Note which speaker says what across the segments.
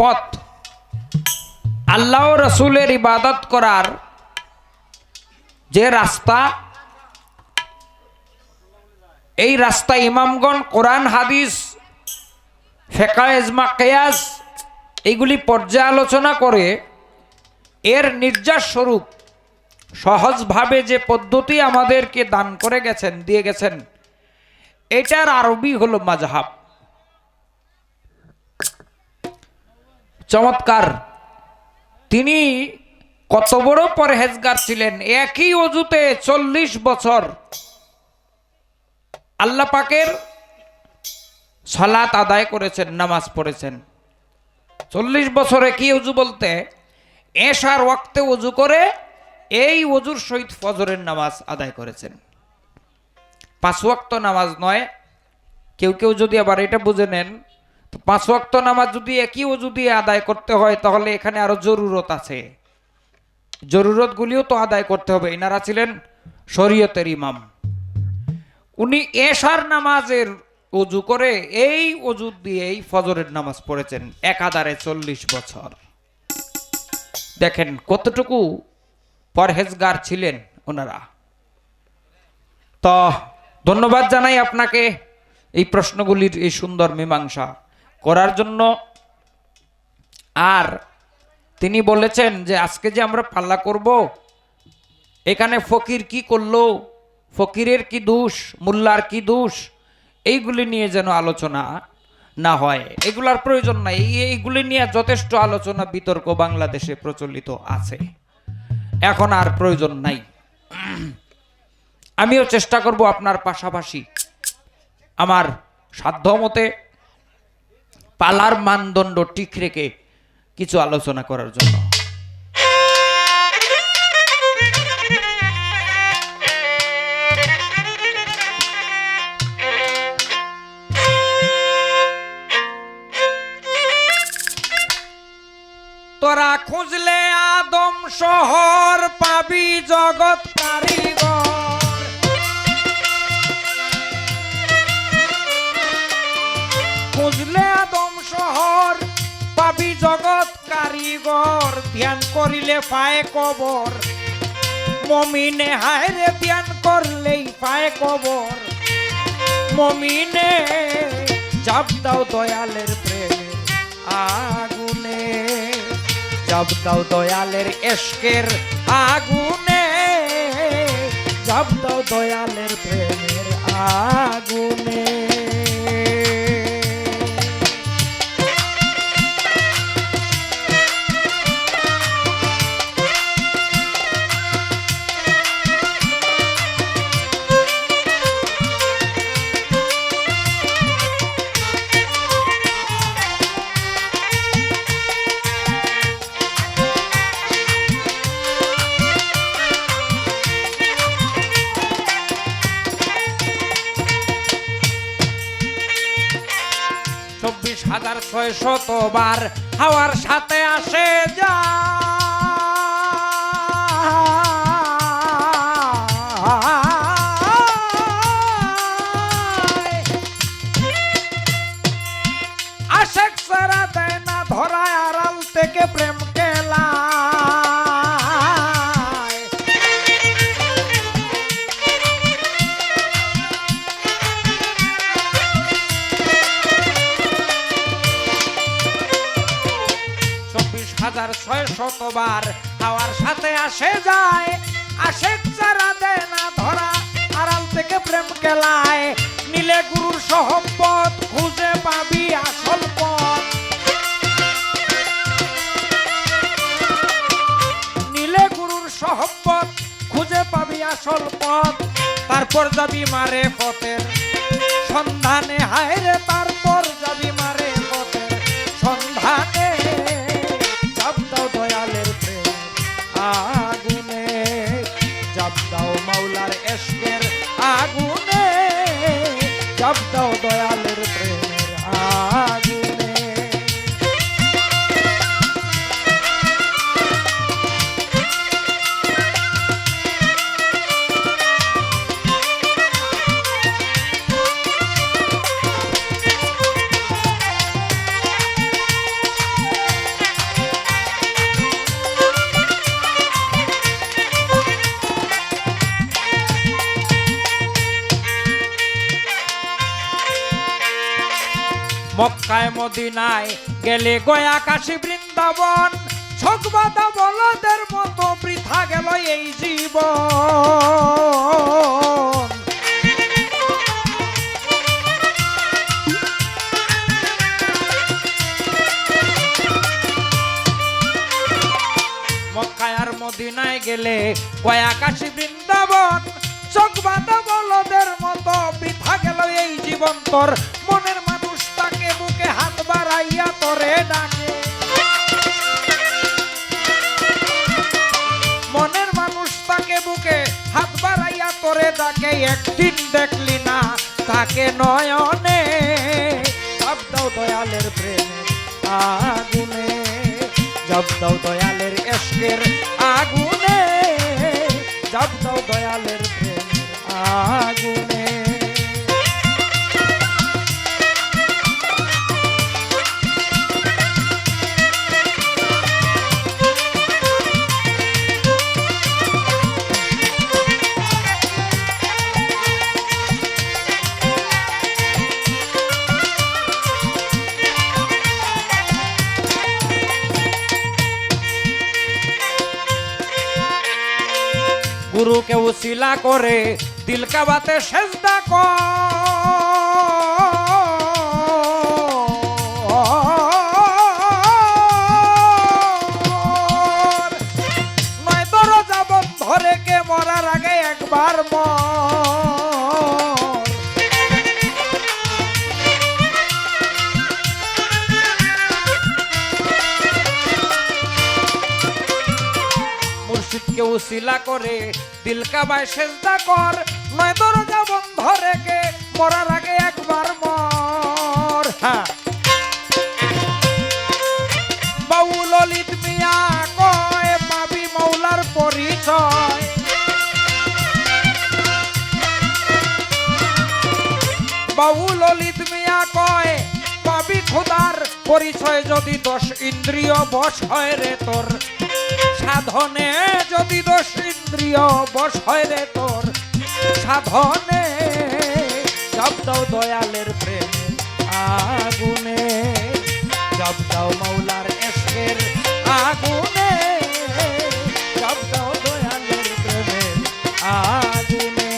Speaker 1: পথ, আল্লাহ ও রাসূলের ইবাদত করার যে রাস্তা, এই রাস্তা ইমামগণ কোরআন হাদিস ফিকহ ইজমা কিয়াস এইগুলি পর্যালোচনা করে এর নির্যাস স্বরূপ সহজভাবে যে পদ্ধতি আমাদেরকে দান করে গেছেন, দিয়ে গেছেন, এটার আরবি হলো মাযহাব। চমৎকার! তিনি কত বড় পরহেজগার ছিলেন। একই ওযুতে 40 বছর আল্লাহ পাকের সালাত আদায় করেছেন, নামাজ পড়েছেন। 40 বছরে কি ওযু বলতে, এশার ওয়াক্তে ওযু করে এই ওযুর সহিত ফজরের নামাজ আদায় করেছেন। 5 ওয়াক্ত নামাজ নয়। কেউ কেউ যদি আবার এটা বুঝে নেন, 5 ওয়াক্ত নামাজ যদি একই ওযু দিয়ে আদায় করতে হয়, তাহলে এখানে আরো জরুরত আছে। জরুরতগুলিও তো আদায় করতে হবে। ইনারা ছিলেন শরীয়তের ইমাম। উনি এশার নামাজের ওযু করে এই ওযু দিয়েই ফজরের নামাজ পড়েছেন একাধারে 40 বছর। দেখেন কতটুকু পরহেজগার ছিলেন ওনারা। তো ধন্যবাদ জানাই আপনাকে এই প্রশ্নগুলির এই সুন্দর মীমাংসা করার জন্য। আর তিনি বলেছেন যে আজকে যে আমরা পাল্লা করব, এখানে ফকির কি করলো, ফকিরের কি দোষ, মোল্লার কি দোষ, এইগুলি নিয়ে যেন আলোচনা না হয়। এগুলার প্রয়োজন নাই। এইগুলি নিয়ে যথেষ্ট আলোচনা বিতর্ক বাংলাদেশে প্রচলিত আছে, এখন আর প্রয়োজন নাই। আমিও চেষ্টা করব আপনার পাশাপাশি আমার সাধ্যমতে পালার মানদণ্ড ঠিক রেখে কিছু আলোচনা করার জন্য। তোরা খুঁজলে আদম শহর পাবি জগৎ কারিগর, খুঁজলে আদম শহর পাবি জগৎ কারিগর, ধ্যান করিলে পায় কবর, মমিনে হায়রে ধ্যান করলেই পায় কবর, মমিনে চাপ দাও দয়ালের প্রেমের আগুনে, চাপ দাও দয়ালের এশকের আগুনে, চাপ দাও দয়ালের প্রেমের আগুনে। হাজার 600 বার হাওয়ার সাথে আসে যায়, আশেক সারা দেয় না ধরায় আড়াল থেকে প্রেম কেলা, হাজার 600 বার হাওয়ার সাথে আসে যায়, আশেক যারা দেয় না ধরা আড়াল থেকে প্রেম কেলায়, নীলে গুরুর সহবত খুঁজে পাবি আসল পথ, নীলে গুরুর সহবত খুঁজে পাবি আসল পথ, তারপর যাবি মারে পথের সন্ধানে, হায়রে তারপর যাবি মারে পথের সন্ধানে, আগুনে চাপ দাও মাওলার এশকের আগুনে, চাপ দাও দয়ালের প্রেমের আগুনে। মদিনায় গেলে গয়া কাশী বৃন্দাবন ছকবাদা বলদের মতো বৃথা গেল এই জীবন। মক্কায় আর মদিনায় গেলে গয়া কাশী বৃন্দাবন ছকবাদা বলদের মতো বৃথা গেল এই জীবন। তোর মনের মানুষ তাকে বুকে হাত বাড়াইয়া তোরে ডাকে, মনের মানুষ তাকে বুকে হাত বাড়াইয়া তোরে ডাকে। একদিন দেখলি না তাকে নয়নে, জব দাও দয়ালের প্রেমের আগুনে, জব দাও দয়ালের ইশকের আগুনে, জব দাও দয়ালের প্রেমের আগুনে। গুরুকে উসিলা করে দিল কাবাতে সেজদা কর, নয় দরজা বন্ধ রেখে মরার আগে একবার মর। মুর্শিদকে উসিলা করে দিল কাবায় সেজদা কর, নয় দরজা বন্ধ রেখে মরার আগে একবার মর। হ্যাঁ, বাউল ললিত মিয়া কয় পাবি মৌলার পরিচয়, বাউল ললিত মিয়া কয় পাবি খোদার পরিচয় যদি 10 ইন্দ্রিয় বশ হয় রে তোর সাধনে, যদি 10 ইন্দ্রিয় বশ হয় রে তোর সাধনে। জব দাও দয়ালের প্রেমের আগুনে, জব দাও মৌলার ইশকের আগুনে, জব দাও দয়ালের প্রেমের আগুনে।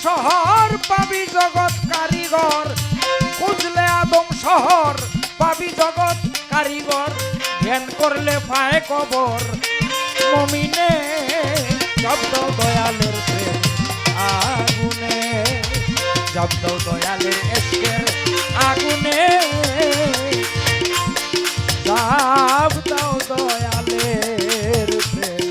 Speaker 1: শহর পাবি জগৎ কারিগর, খুঁজলে আদম শহর পাবি জগৎ কারিগর, ধ্যান করলে পায় কবর মমিনে। জব দাও দয়ালের প্রেম আগুনে, জব দাও দয়ালের ইশকের আগুনে, জব দাও দয়ালের প্রেম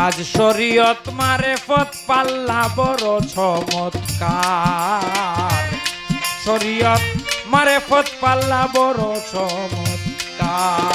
Speaker 1: আজ শরীয়ত মারেফত পাল্লা বড় চমৎকার, শরীয়ত মারেফত পাল্লা বড় চমৎকার।